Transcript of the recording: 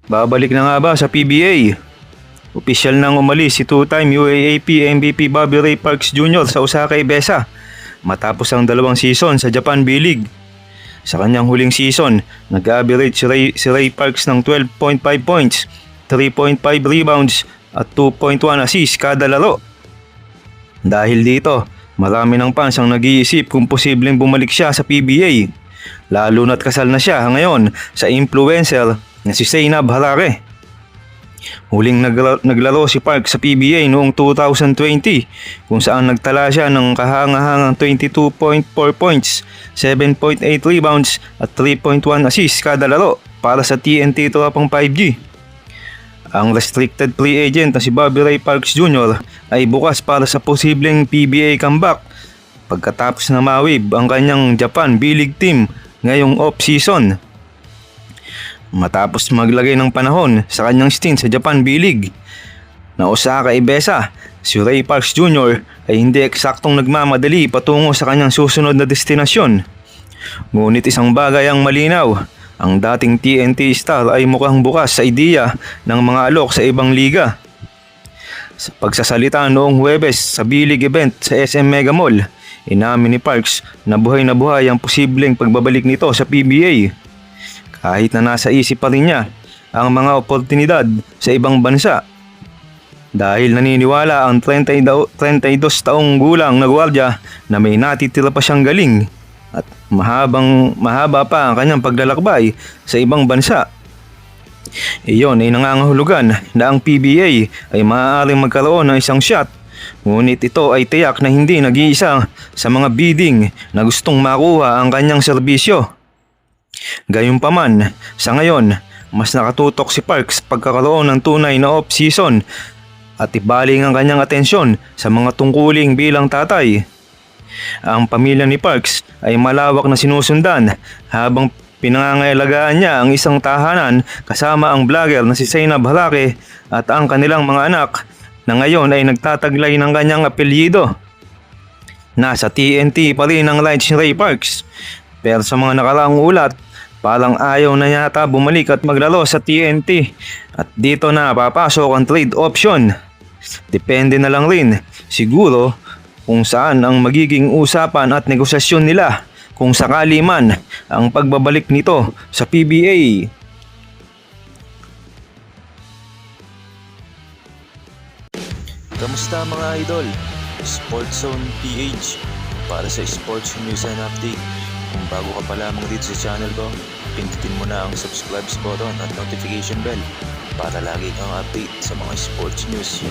Babalik na nga ba sa PBA? Opisyal nang umalis si two-time UAAP MVP Bobby Ray Parks Jr. sa Osaka Ibesa matapos ang 2 season sa Japan B-League. Sa kanyang huling season, nag-average si Ray Parks ng 12.5 points, 3.5 rebounds at 2.1 assists kada laro. Dahil dito, marami ng fans ang nag-iisip kung posibleng bumalik siya sa PBA, lalo na't kasal na siya ngayon sa influencer na si Zainab Harare. Huling naglaro si Park sa PBA noong 2020 kung saan nagtala siya ng kahangahangang 22.4 points, 7.8 rebounds at 3.1 assists kada laro para sa TNT Tropang 5G. Ang restricted free agent na si Bobby Ray Parks Jr. ay bukas para sa posibleng PBA comeback pagkatapos na mawib ang kanyang Japan B-League team ngayong off-season. Matapos maglagay ng panahon sa kanyang stint sa Japan B-League na Osaka Ibesa, si Ray Parks Jr. ay hindi eksaktong nagmamadali patungo sa kanyang susunod na destinasyon. Ngunit isang bagay ang malinaw, ang dating TNT star ay mukhang bukas sa ideya ng mga alok sa ibang liga. Sa pagsasalita noong Huwebes sa B-League event sa SM Mega Mall, inamin ni Parks na buhay ang posibleng pagbabalik nito sa PBA. Kahit na nasa isip pa rin niya ang mga oportunidad sa ibang bansa. Dahil naniniwala ang 32 taong gulang na gwardiya na may natitira pa siyang galing at mahaba pa ang kanyang paglalakbay sa ibang bansa. Iyon ay nangangahulugan na ang PBA ay maaaring magkaroon ng isang shot, ngunit ito ay tiyak na hindi nag-iisa sa mga bidding na gustong makuha ang kanyang serbisyo. Gayunpaman, sa ngayon, mas nakatutok si Parks pagkakaroon ng tunay na off-season at ibaling ang kanyang atensyon sa mga tungkuling bilang tatay. Ang pamilya ni Parks ay malawak na sinusundan habang pinangangailagaan niya ang isang tahanan kasama ang vlogger na si Zainab Harare at ang kanilang mga anak na ngayon ay nagtataglay ng kanyang apelyido. Nasa TNT pa rin ang lights ni Ray Parks. Pero sa mga nakaraang ulat, parang ayaw na yata bumalik at maglaro sa TNT at dito na papasok ang trade option. Depende na lang rin siguro kung saan ang magiging usapan at negosasyon nila kung sakali man ang pagbabalik nito sa PBA. Kamusta mga idol? Sports Zone PH para sa sports news and update. Kung bago ka pa lamang dito sa channel ko, pindutin mo na ang subscribe button at notification bell para lagi kang update sa mga sports news.